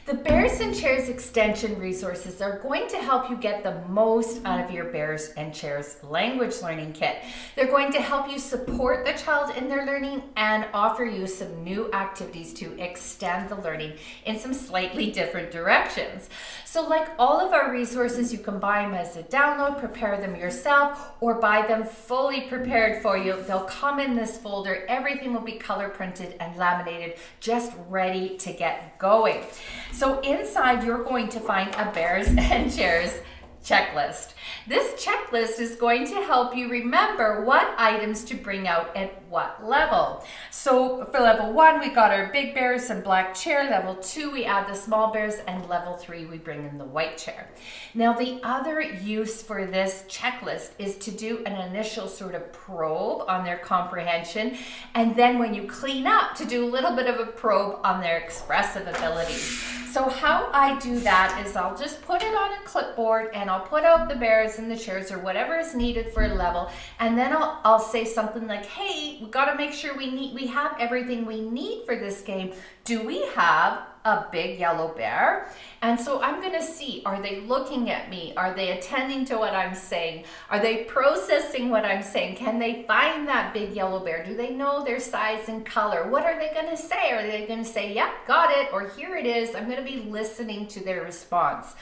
The Bears and Chairs extension resources are going to help you get the most out of your Bears and Chairs language learning kit. They're going to help you support the child in their learning and offer you some new activities to extend the learning in some slightly different directions. So like all of our resources, you can buy them as a download, prepare them yourself, or buy them fully prepared for you. They'll come in this folder. Everything will be color printed and laminated, just ready to get going. So inside, you're going to find a Bears and Chairs checklist. This checklist is going to help you remember what items to bring out at what level. So for level 1, we got our big bears and black chair. Level 2, we add the small bears, and level 3, we bring in the white chair. Now the other use for this checklist is to do an initial sort of probe on their comprehension, and then when you clean up, to do a little bit of a probe on their expressive abilities. So how I do that is I'll just put it on a clipboard and I'll put out the bears and the chairs or whatever is needed for a level, and then I'll say something like, hey, we got to make sure we have everything we need for this game. Do we have a big yellow bear? And so I'm going to see, are they looking at me? Are they attending to what I'm saying? Are they processing what I'm saying? Can they find that big yellow bear? Do they know their size and color? What are they going to say? Are they going to say, yep, got it, or here it is? I'm going to be listening to their response.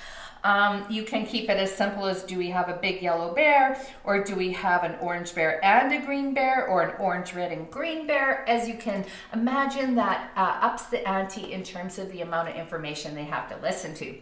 You can keep it as simple as, do we have a big yellow bear, or do we have an orange bear and a green bear, or an orange, red, and green bear? As you can imagine, that ups the ante in terms of the amount of information they have to listen to.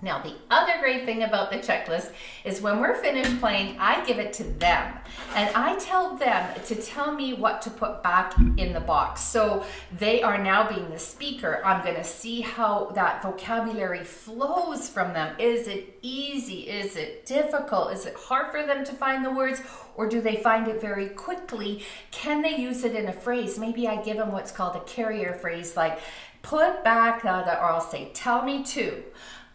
Now, the other great thing about the checklist is when we're finished playing, I give it to them. And I tell them to tell me what to put back in the box. So they are now being the speaker. I'm going to see how that vocabulary flows from them. Is it easy? Is it difficult? Is it hard for them to find the words? Or do they find it very quickly? Can they use it in a phrase? Maybe I give them what's called a carrier phrase, like put back or I'll say, tell me to.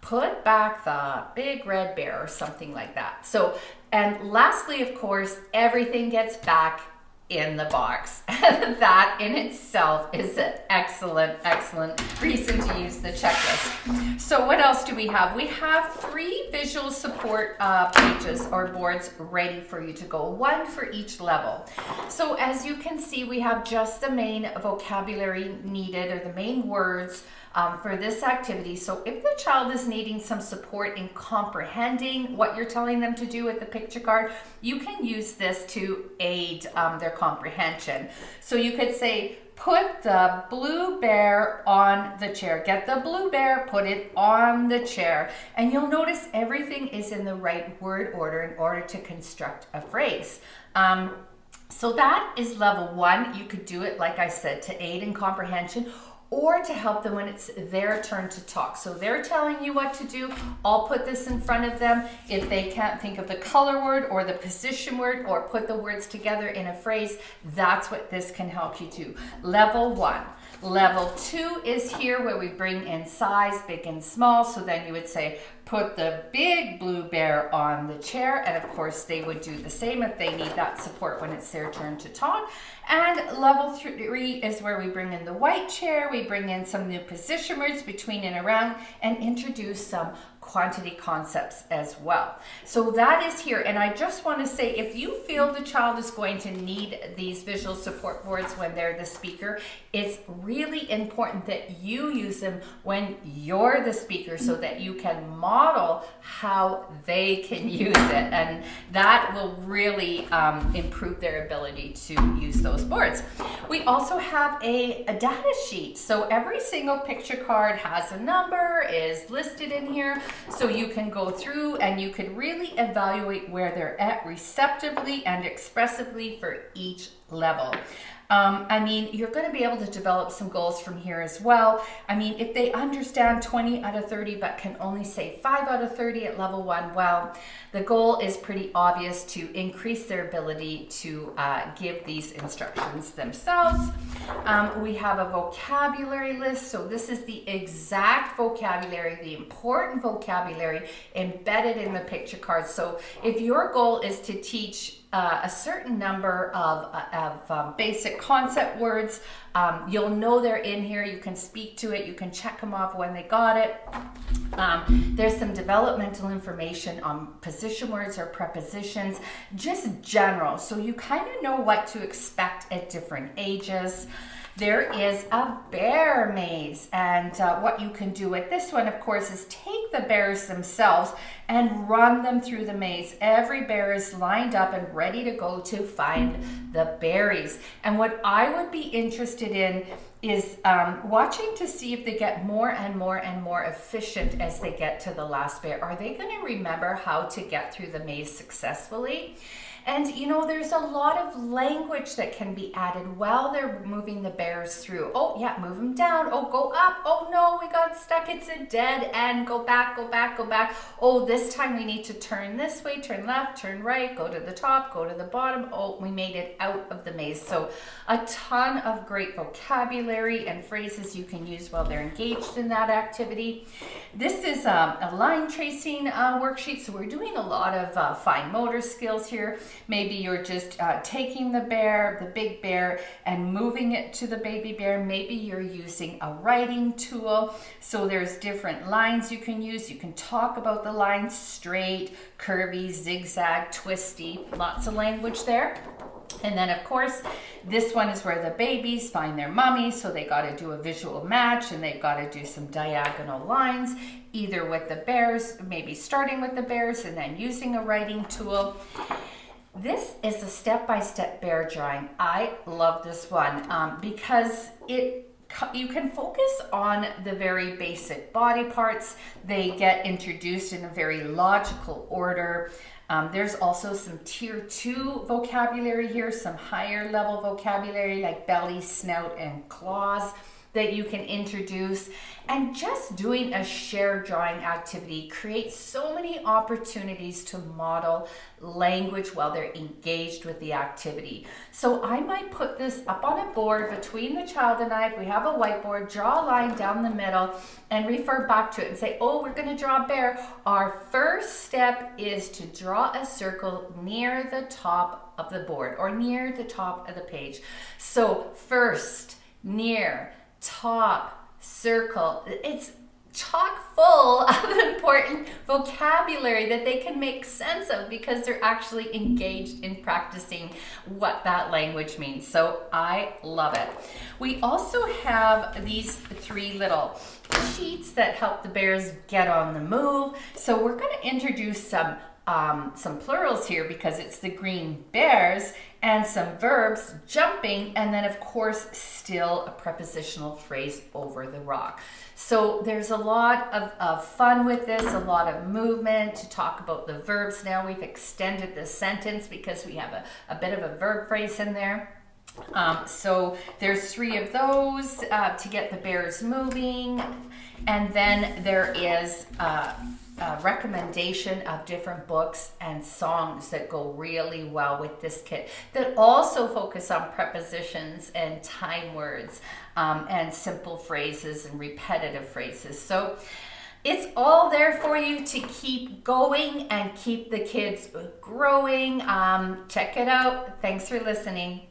Put back the big red bear, or something like that. So, and lastly, of course, everything gets back in the box. And that in itself is an excellent reason to use the checklist. So what else do we have? We have 3 visual support pages or boards ready for you to go, 1 for each level. So as you can see, we have just the main vocabulary needed, or the main words for this activity. So if the child is needing some support in comprehending what you're telling them to do with the picture card, you can use this to aid their comprehension. So you could say, put the blue bear on the chair. Get the blue bear, put it on the chair. And you'll notice everything is in the right word order in order to construct a phrase. So that is level 1. You could do it, like I said, to aid in comprehension, or to help them when it's their turn to talk. So they're telling you what to do. I'll put this in front of them. If they can't think of the color word or the position word or put the words together in a phrase, that's what this can help you do. Level 1. Level 2 is here where we bring in size, big and small. So then you would say, put the big blue bear on the chair. And of course, they would do the same if they need that support when it's their turn to talk. And level 3 is where we bring in the white chair. We bring in some new position words between and around, and introduce some quantity concepts as well. So that is here. And I just want to say, if you feel the child is going to need these visual support boards when they're the speaker, it's really important that you use them when you're the speaker, so that you can model how they can use it. And that will really improve their ability to use those boards. We also have a data sheet. So every single picture card has a number, is listed in here. So you can go through and you can really evaluate where they're at receptively and expressively for each level. I mean, you're going to be able to develop some goals from here as well. I mean, if they understand 20 out of 30 but can only say 5 out of 30 at level 1, well, the goal is pretty obvious: to increase their ability to give these instructions themselves. We have a vocabulary list. So this is the exact vocabulary, the important vocabulary embedded in the picture cards. So if your goal is to teach a certain number of basic concept words. You'll know they're in here. You can speak to it. You can check them off when they got it. There's some developmental information on position words or prepositions, just general, so you kind of know what to expect at different ages. There is a bear maze, and what you can do with this one, of course, is take the bears themselves and run them through the maze. Every bear is lined up and ready to go to find the berries. And what I would be interested in is watching to see if they get more and more and more efficient as they get to the last bear. Are they going to remember how to get through the maze successfully? And you know, there's a lot of language that can be added while they're moving the bears through. Oh yeah, move them down. Oh, go up. Oh no, we got stuck. It's a dead end. Go back, go back, go back. Oh, this time we need to turn this way, turn left, turn right, go to the top, go to the bottom. Oh, we made it out of the maze. So a ton of great vocabulary and phrases you can use while they're engaged in that activity. This is a line tracing worksheet. So we're doing a lot of fine motor skills here. Maybe you're just taking the bear, the big bear, and moving it to the baby bear. Maybe you're using a writing tool. So there's different lines you can use. You can talk about the lines: straight, curvy, zigzag, twisty, lots of language there. And then of course, this one is where the babies find their mummy, so they got to do a visual match and they've got to do some diagonal lines, either with the bears, maybe starting with the bears and then using a writing tool. This is a step-by-step bear drawing. I love this one because you can focus on the very basic body parts. They get introduced in a very logical order. There's also some tier 2 vocabulary here, some higher level vocabulary like belly, snout, and claws that you can introduce. And just doing a shared drawing activity creates so many opportunities to model language while they're engaged with the activity. So I might put this up on a board between the child and I. If we have a whiteboard, draw a line down the middle and refer back to it and say, oh, we're going to draw a bear. Our first step is to draw a circle near the top of the board or near the top of the page. So first, near, top, circle. It's chock full of important vocabulary that they can make sense of because they're actually engaged in practicing what that language means. So I love it. We also have these 3 little sheets that help the bears get on the move. So we're going to introduce some plurals here because it's the green bears, and some verbs, jumping, and then of course still a prepositional phrase, over the rock. So there's a lot of fun with this, a lot of movement. To talk about the verbs now, we've extended the sentence because we have a bit of a verb phrase in there. So there's 3 of those to get the bears moving, and then there is recommendation of different books and songs that go really well with this kit that also focus on prepositions and time words and simple phrases and repetitive phrases. So it's all there for you to keep going and keep the kids growing. Check it out. Thanks for listening.